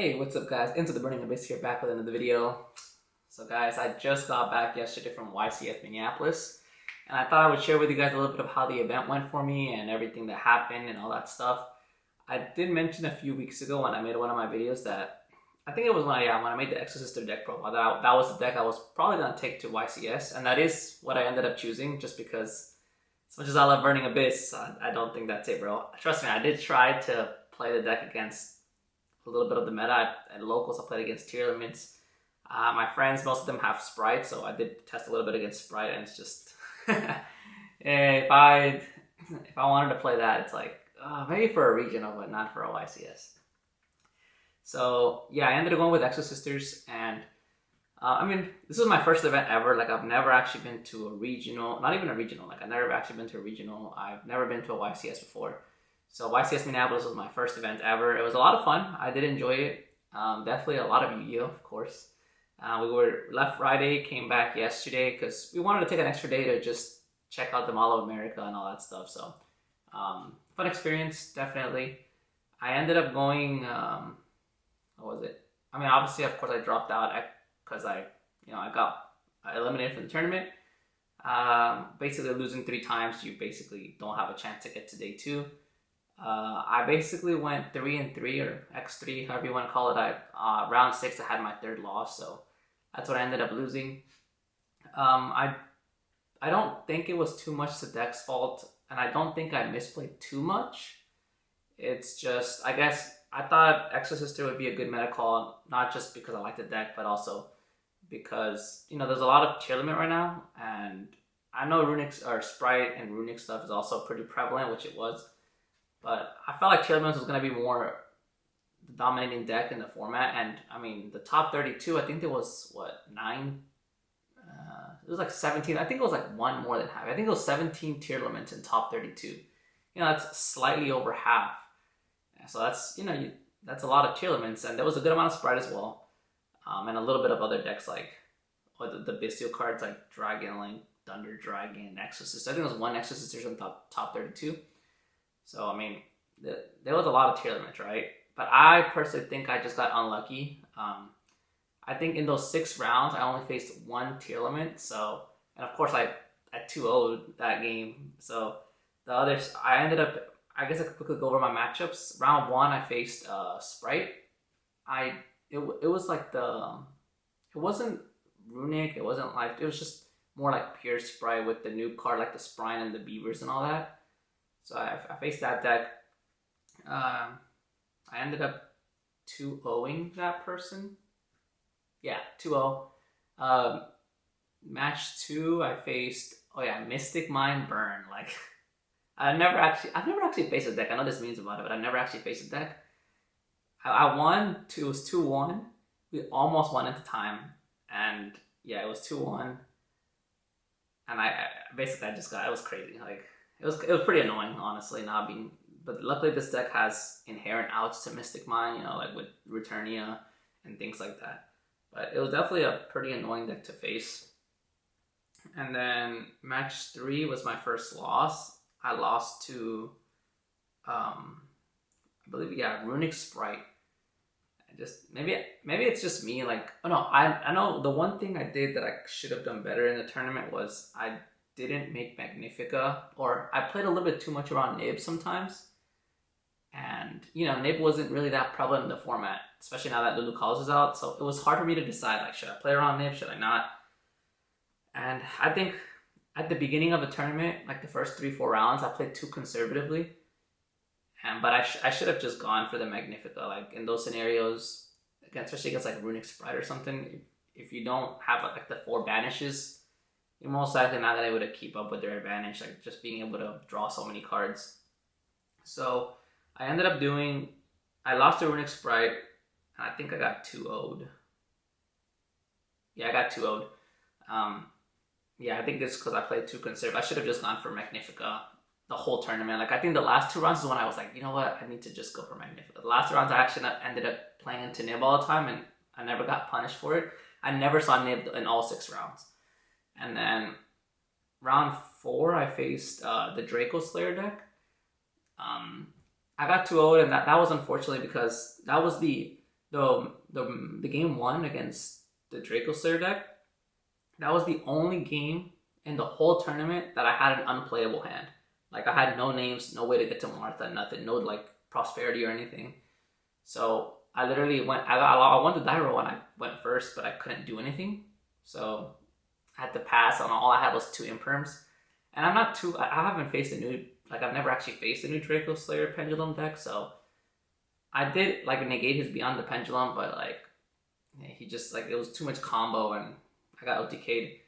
Hey, what's up guys? Into the Burning Abyss here, back with another video. So guys, I just got back yesterday from YCS Minneapolis, and I thought I would share with you guys a little bit of how the event went for me and everything that happened and all that stuff. I did mention a few weeks ago when I made one of my videos that, I think it was when I made the Exosister deck profile, that was the deck I was probably going to take to YCS, and that is what I ended up choosing, just because as much as I love Burning Abyss, I don't think that's it, bro. Trust me, I did try to play the deck against a little bit of the meta. At locals, I played against tier limits. My friends, most of them have Sprite, so I did test a little bit against Sprite, and it's just if I wanted to play that, it's like maybe for a regional, but not for a YCS. So yeah, I ended up going with Exosisters, and I mean, this was my first event ever. Like, I've never actually been to a regional, not even a regional. Like, I've never actually been to a regional. I've never been to a YCS before. So YCS Minneapolis was my first event ever. It was a lot of fun. I did enjoy it. Definitely a lot of Yu-Gi-Oh, of course. We were left Friday, came back yesterday because we wanted to take an extra day to just check out the Mall of America and all that stuff. So fun experience, definitely. I ended up going, what was it? I mean, obviously, of course, I dropped out because I got eliminated from the tournament. Basically, losing 3 times, you basically don't have a chance to get to day 2. I basically went 3-3 or X3, however you want to call it. Round 6, I had my 3rd loss, so that's what I ended up losing. I don't think it was too much the deck's fault, and I don't think I misplayed too much. It's just, I guess, I thought Exosister would be a good meta call, not just because I like the deck, but also because, there's a lot of tier limit right now, and I know Runic or Sprite and Runic stuff is also pretty prevalent, which it was. But I felt like tier limits was going to be more the dominating deck in the format. And I mean, the top 32, I think there was, 9? It was like 17. I think it was like one more than half. I think it was 17 tier limits in top 32. That's slightly over half. So that's, that's a lot of tier limits. And there was a good amount of Sprite as well. And a little bit of other decks like the Bestial cards like Dragon Link, Thunder Dragon, Exorcist. I think it was one Exorcist in top 32. So, I mean, there was a lot of tier limits, right? But I personally think I just got unlucky. I think in those 6 rounds, I only faced 1 tier limit. So, and of course, I 2-0'd that game. So, the others, I ended up, I guess I could quickly go over my matchups. Round 1, I faced Sprite. It was like it wasn't Runic, it wasn't like, it was just more like pure Sprite with the new card, like the Sprine and the Beavers and all that. So I faced that deck. I ended up 2-0ing that person. Yeah, 2-0. Match 2, I faced, Mystic Mind Burn. Like, I've never actually faced a deck. I know this means about it, but I've never actually faced a deck. I won. It was 2-1. We almost won at the time, and yeah, it was 2-1. And I just got, it was crazy. Like, it was pretty annoying, honestly, not being. But luckily, this deck has inherent outs to Mystic Mind, like with Returnia and things like that. But it was definitely a pretty annoying deck to face. And then match 3 was my first loss. I lost to, I believe, Runic Sprite. Maybe it's just me. Like, I know the one thing I did that I should have done better in the tournament was I didn't make Magnifica, or I played a little bit too much around Nib sometimes. And, Nib wasn't really that prevalent in the format, especially now that Lulu Calls is out. So it was hard for me to decide, like, should I play around Nib, should I not? And I think at the beginning of the tournament, like the first 3-4 rounds, I played too conservatively. But I should have just gone for the Magnifica. Like, in those scenarios, again, especially against like Runic Sprite or something, if you don't have like the 4 banishes, you're most likely not able to keep up with their advantage, like just being able to draw so many cards. So I ended up I lost to Runic Sprite, and I think I got 2-0'd. Yeah, I got 2-0'd. I think it's because I played too conservative. I should have just gone for Magnifica the whole tournament. Like, I think the last 2 rounds is when I was like, you know what, I need to just go for Magnifica. The last 2 rounds, I actually ended up playing into Nib all the time, and I never got punished for it. I never saw Nib in all 6 rounds. And then round 4, I faced the Draco Slayer deck. I got 2-0, and that was unfortunately because that was the the game one against the Dracoslayer deck, that was the only game in the whole tournament that I had an unplayable hand. Like, I had no names, no way to get to Martha, nothing, no like prosperity or anything. So I literally went. I won the die roll and I went first, but I couldn't do anything. So I had to pass on. All I had was 2 imperms, and I'm not too. I haven't faced a new. Like, I've never actually faced a new Dracoslayer Pendulum deck, so I did like negate his Beyond the Pendulum, but like he just like it was too much combo and I got OTK'd.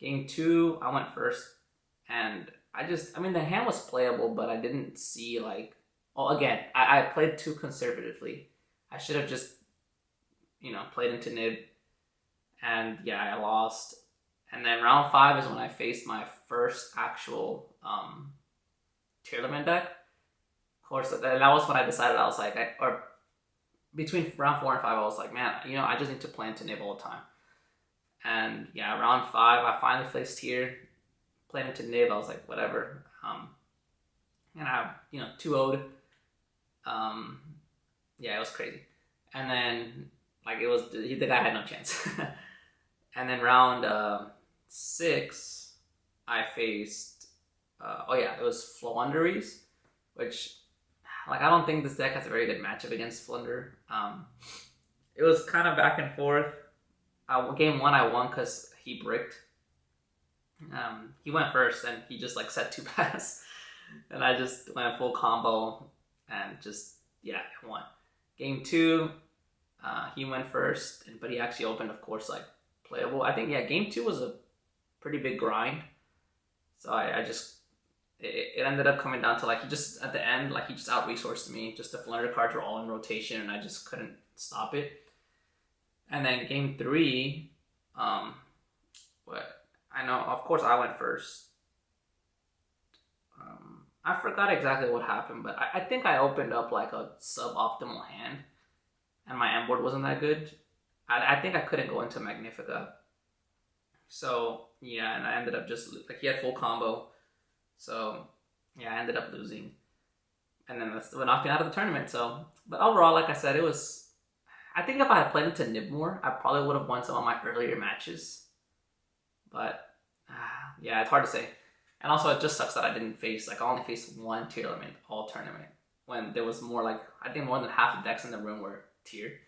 Game 2, I went first, and I mean, the hand was playable, but I didn't see like. Oh, again, I played too conservatively. I should have just, played into Nib, and yeah, I lost. And then round 5 is when I faced my first actual Tearlament deck. Of course, that was when I decided I was like, or between round 4 and 5, I was like, man, I just need to play into Nib all the time. And yeah, round 5, I finally placed here, played into Nib. I was like, whatever. And I, 2-0'd. Yeah, it was crazy. And then, like, the guy had no chance. And then round 6, I faced, it was Flunderies, which, like, I don't think this deck has a very good matchup against Flunder. It was kind of back and forth. Game 1, I won because he bricked. He went first, and he just, like, set 2 pass. And I just went full combo and just, I won. Game 2, he went first, but he actually opened, of course, like, playable. I think, game 2 was a pretty big grind. So it ended up coming down to, like, he just, at the end, like, he just out-resourced me. Just the Flunder cards were all in rotation, and I just couldn't stop it. And then game 3, I know, of course, I went first. I forgot exactly what happened, but I think I opened up like a suboptimal hand, and my M board wasn't that good. I think I couldn't go into Magnifica. So, yeah, and I ended up just, like, he had full combo. So, yeah, I ended up losing. And then that's what knocked me out of the tournament. So, but overall, like I said, I think if I had played into Nib more, I probably would have won some of my earlier matches. But, yeah, it's hard to say. And also, it just sucks that I didn't face, like, I only faced 1 Tearlament all tournament. When there was more, like, I think more than half the decks in the room were tiered.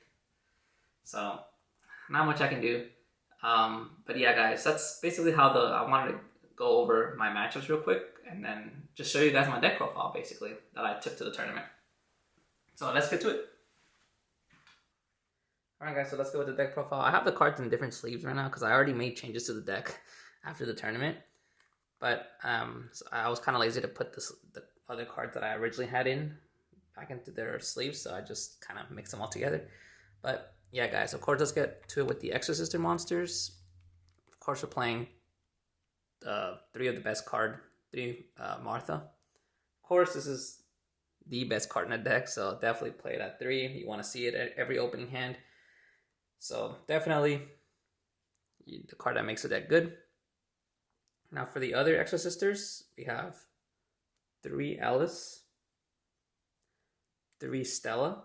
So, not much I can do. But yeah, guys, that's basically how I wanted to go over my matchups real quick. And then just show you guys my deck profile, basically, that I took to the tournament. So, let's get to it. Alright, guys, so let's go with the deck profile. I have the cards in different sleeves right now because I already made changes to the deck after the tournament. But so I was kind of lazy to put the other cards that I originally had back into their sleeves, so I just kind of mixed them all together. But yeah, guys, of course, let's get to it with the Exosister monsters. Of course, we're playing 3 of the best card, 3 Martha. Of course, this is the best card in the deck, so definitely play it at 3. You want to see it at every opening hand. So definitely the card that makes the deck good. Now for the other Exosisters, we have 3 Alice, 3 Stella,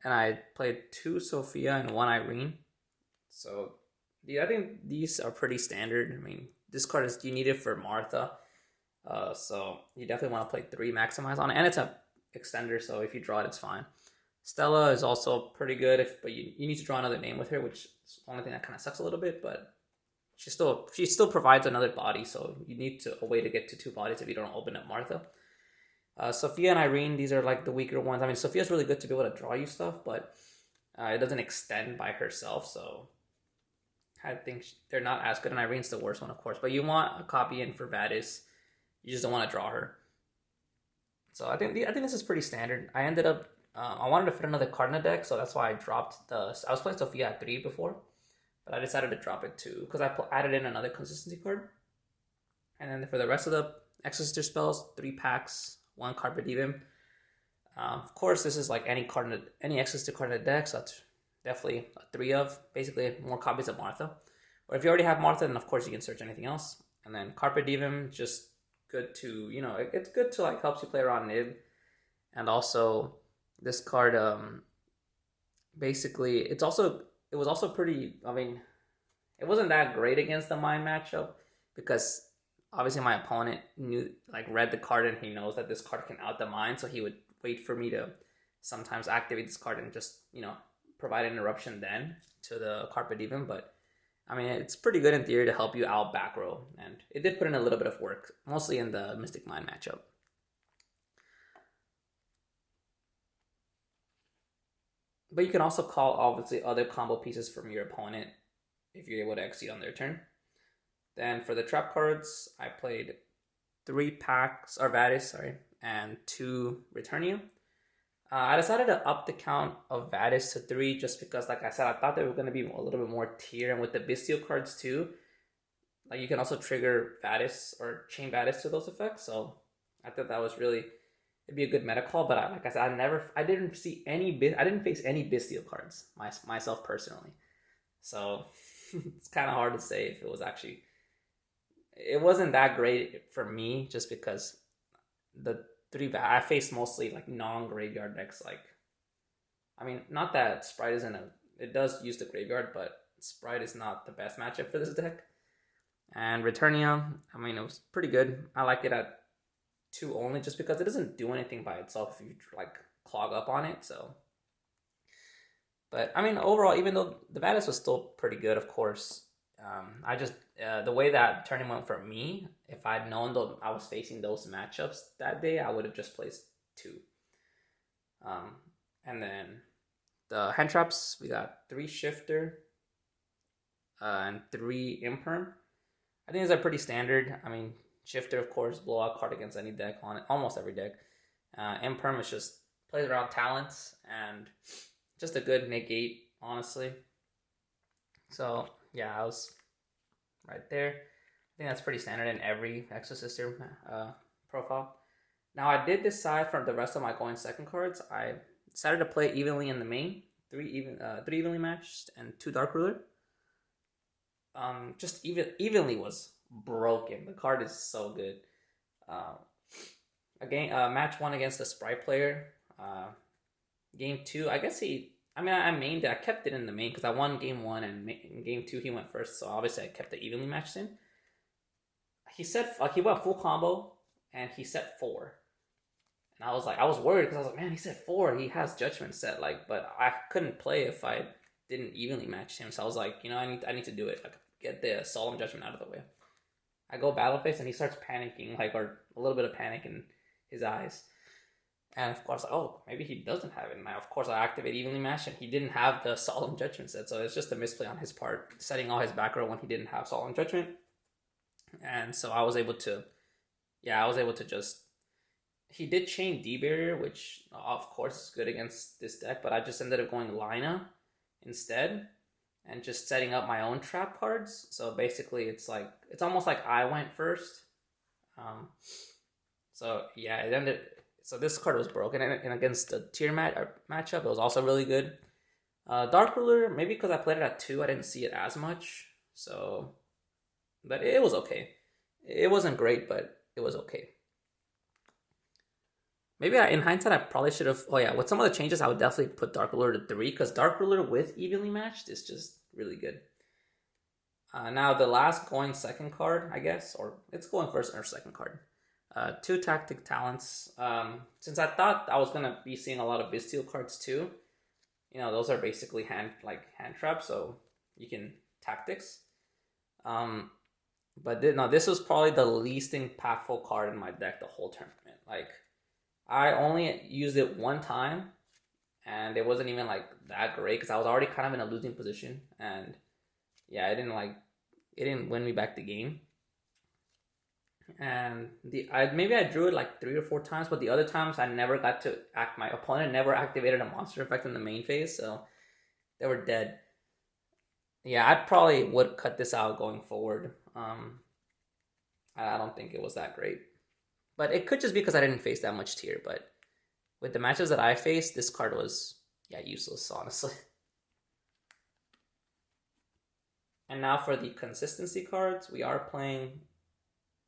and I played 2 Sophia and 1 Irene. So I think these are pretty standard. I mean, this card you need it for Martha. So you definitely want to play 3 Maximize on it, and it's an extender, so if you draw it, it's fine. Stella is also pretty good, but you need to draw another name with her, which is the only thing that kind of sucks a little bit, but she still provides another body, so you need a way to get to 2 bodies if you don't open up Martha. Sophia and Irene, these are like the weaker ones. I mean, Sophia's really good to be able to draw you stuff, but it doesn't extend by herself, so I think they're not as good, and Irene's the worst one, of course. But you want a copy in for Vadis. You just don't want to draw her. So I think this is pretty standard. I ended up, I wanted to fit another card in the deck, so that's why I dropped I was playing Sophia at 3 before. But I decided to drop it to, because I added in another consistency card. And then for the rest of the Exosister spells, 3 packs, 1 Carpe Diem. Of course, this is like any Exosister card in the deck, so that's definitely a 3 of. Basically, more copies of Martha. Or if you already have Martha, then of course you can search anything else. And then Carpe Diem, just good to, it's good to like helps you play around Nib. And also, this card, basically, it was also pretty. I mean, it wasn't that great against the mine matchup because obviously my opponent read the card and he knows that this card can out the mine, so he would wait for me to sometimes activate this card and just provide an interruption then to the Carpe Diem. But I mean, it's pretty good in theory to help you out back row, and it did put in a little bit of work, mostly in the Mystic Mine matchup. But you can also call, obviously, other combo pieces from your opponent if you're able to execute on their turn. Then for the trap cards, I played 3 packs, or Vadis, and 2 Returnium. I decided to up the count of Vadis to 3 just because, like I said, I thought they were going to be a little bit more tier. And with the Bestial cards too, like you can also trigger Vadis or chain Vadis to those effects. So I thought that was really, it'd be a good meta call. But like I said, I didn't face any Bestial cards myself personally. So it's kind of hard to say if it was actually, it wasn't that great for me just because I faced mostly like non-graveyard decks. Like, I mean, not that Sprite isn't it does use the graveyard, but Sprite is not the best matchup for this deck. And Returnium, I mean, it was pretty good. I like it at 2 only just because it doesn't do anything by itself if you like clog up on it. So, but I mean, overall, even though the Vadis was still pretty good, of course, I just the way that tournament went for me, if I'd known that I was facing those matchups that day, I would have just placed 2. And then the hand traps, we got 3 Shifter and 3 Imperm. I think these are pretty standard. I mean, Shifter, of course, blowout card against any deck on it, almost every deck. Imperm is just plays around talents and just a good negate, honestly. So yeah, I was right there. I think that's pretty standard in every Exosister profile. Now I did decide from the rest of my going second cards, I decided to play evenly in the main, 3 evenly matched and 2 Dark Ruler. Just evenly was broken. The card is so good. Match 1 against the Sprite player. Game 2, I guess I mained it. I kept it in the main because I won game 1 and in game 2 he went first. So obviously I kept it evenly matched in. He said he went full combo and he set 4. And I was worried because I was like, man, he said 4. He has Judgment set, but I couldn't play if I didn't evenly match him. So I was like, I need to do it. Get the Solemn Judgment out of the way. I go battle phase and he starts panicking, or a little bit of panic in his eyes. And of course, maybe he doesn't have it. And of course, I activate evenly match, and he didn't have the Solemn Judgment set. So it's just a misplay on his part, setting all his back row when he didn't have Solemn Judgment. And so I was able to just. He did chain D-Barrier, which of course is good against this deck, but I just ended up going Lina instead and just setting up my own trap cards. So basically, it's almost like I went first. So yeah, it ended. So this card was broken, and against the tier matchup, it was also really good. Dark Ruler, maybe because I played it at 2, I didn't see it as much. So, but it was okay. It wasn't great, but it was okay. Maybe in hindsight, I probably should have. Oh yeah, with some of the changes, I would definitely put Dark Ruler to 3 because Dark Ruler with evenly matched is just really good. Now the last going second card, I guess, or it's going first or second card. 2 Tactic Talents. Since I thought I was gonna be seeing a lot of Bestial cards too, those are basically hand traps, so you can tactics. But this was probably the least impactful card in my deck the whole tournament. I only used it 1 time, and it wasn't even that great because I was already kind of in a losing position, and yeah, it didn't win me back the game. And maybe I drew it 3 or 4 times, but the other times I never got to act. My opponent never activated a monster effect in the main phase, so they were dead. Yeah, I probably would cut this out going forward. I don't think it was that great. But it could just be because I didn't face that much tier. But with the matches that I faced, this card was, useless, honestly. And now for the consistency cards, we are playing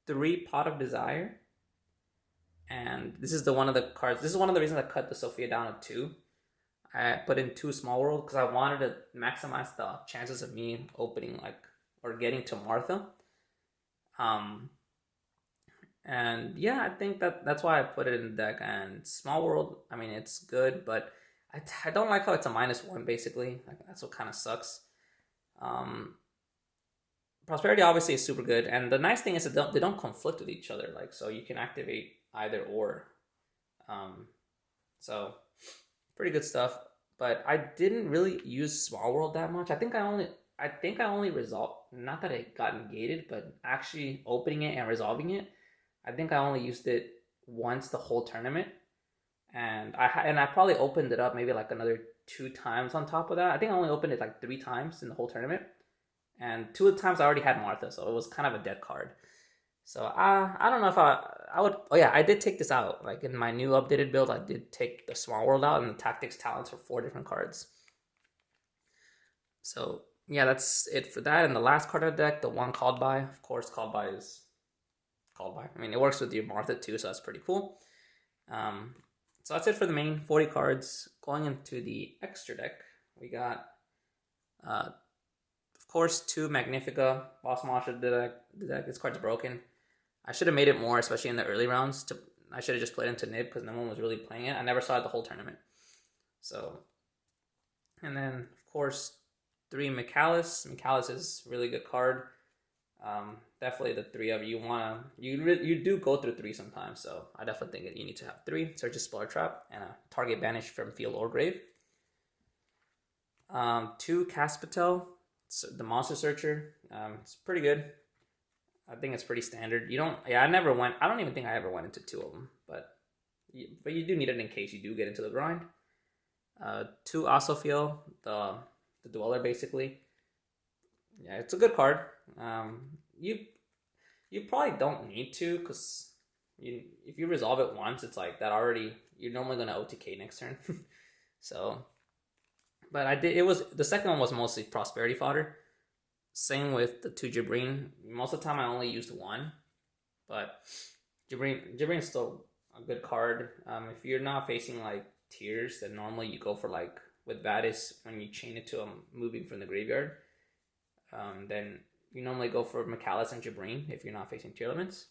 3 Pot of Desire. And this is one of the reasons I cut the Sophia down to 2. I put in 2 Small World because I wanted to maximize the chances of me opening or getting to Martha. And yeah, I think that's why I put it in the deck. And Small World, I mean, it's good, but I don't like how it's a -1 basically. That's what kind of sucks. Prosperity obviously is super good, and the nice thing is that they don't conflict with each other. So you can activate either or. So pretty good stuff. But I didn't really use Small World that much. I think I only resolved, not that it got negated, but actually opening it and resolving it. I think I only used it once the whole tournament, and I probably opened it up maybe like another 2 times on top of that. I think I only opened it like 3 times in the whole tournament, and 2 of the times I already had Martha, so it was kind of a dead card. So I don't know if I would. Oh yeah, I did take this out. Like in my new updated build, I did take the Small World out and the Tactics talents for 4 different cards. So yeah, that's it for that. And the last card of the deck, the one Called By. Of course, Called By is Called By. I mean, it works with your Martha too, so that's pretty cool. So that's it for the main 40 cards. Going into the extra deck, we got, of course, 2 Magnifica. Boss Masha the deck. This card's broken. I should have made it more, especially in the early rounds. I should have just played into Nib because no one was really playing it. I never saw it the whole tournament. So, and then of course 3 Michaelis. Michaelis is a really good card. Definitely the 3 of you you do go through 3 sometimes. So I definitely think that you need to have 3. Search a Spell or Trap and a target banish from field or grave. 2 Caspitel. The Monster Searcher. It's pretty good. I think it's pretty standard. I don't even think I ever went into 2 of them, but you do need it in case you do get into the grind. 2 Asofiel, the Dweller basically. Yeah, it's a good card. You probably don't need to, because if you resolve it once, it's like that already. You're normally gonna OTK next turn. So, but the second one was mostly prosperity fodder. Same with the 2 Jibrin. Most of the time I only used 1, but Jibrin's still a good card. If you're not facing like tiers, then normally you go for with Vadis when you chain it to moving from the graveyard. Then you normally go for Michaelis and Jibrin if you're not facing tier elements.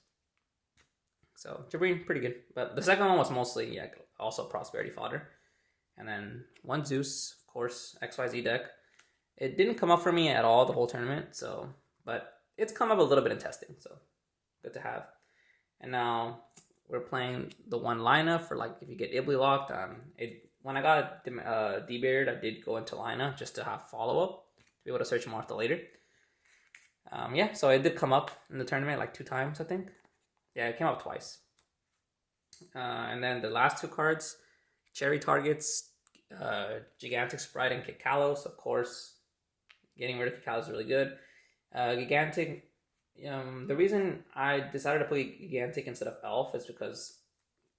So Jibrin, pretty good. But the second one was mostly also prosperity fodder. And then 1 Zeus, of course, XYZ deck. It didn't come up for me at all the whole tournament, but it's come up a little bit in testing, so good to have. And now we're playing the 1 Lina for if you get Ibly locked. When I got D-Buried, I did go into Lina just to have follow-up, to be able to search Martha later. Yeah, so it did come up in the tournament 2 times, I think. Yeah, it came up twice. And then the last 2 cards, Cherry Targets, Gigantic Sprite and Kikalos, of course. Getting rid of Kikalos is really good. Gigantic, the reason I decided to play Gigantic instead of Elf is because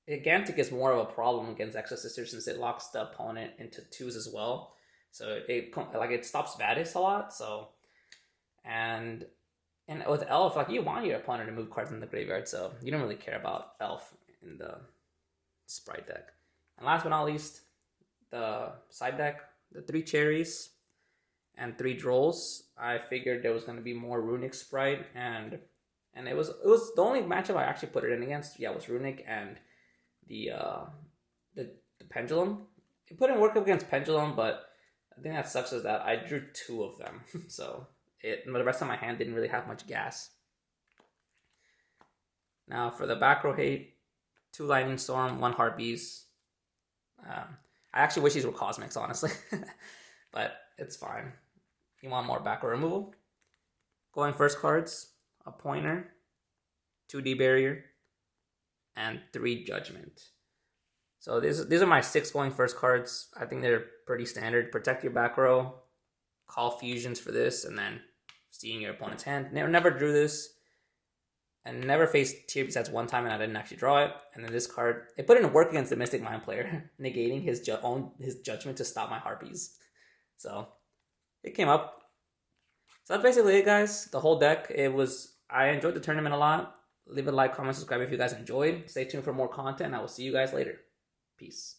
Gigantic is more of a problem against Exosister since it locks the opponent into 2s as well. So it stops Vadis a lot. So and with Elf, you want your opponent to move cards in the graveyard, so you don't really care about Elf in the Sprite deck. And last but not least, the side deck, the 3 Cherries and 3 Drolls. I figured there was going to be more Runic Sprite, and it was the only matchup I actually put it in against. Yeah, it was Runic and the Pendulum. It put in work against Pendulum, but the thing that sucks is that I drew 2 of them, so the rest of my hand didn't really have much gas. Now for the back row hate, 2 Lightning Storm, 1 Harpies. I actually wish these were Cosmics, honestly, but it's fine. You want more back row removal? Going first cards, a Pointer, 2 D-Barrier, and 3 Judgment. So these are my 6 going first cards. I think they're pretty standard. Protect your back row, call fusions for this, and then seeing your opponent's hand. Never drew this, and never faced tier besides 1 time, and I didn't actually draw it. And then this card, it put in work against the Mystic Mind player, negating his judgment to stop my Harpies. So it came up. So that's basically it, guys. The whole deck. I enjoyed the tournament a lot. Leave a like, comment, subscribe if you guys enjoyed. Stay tuned for more content, and I will see you guys later. Peace.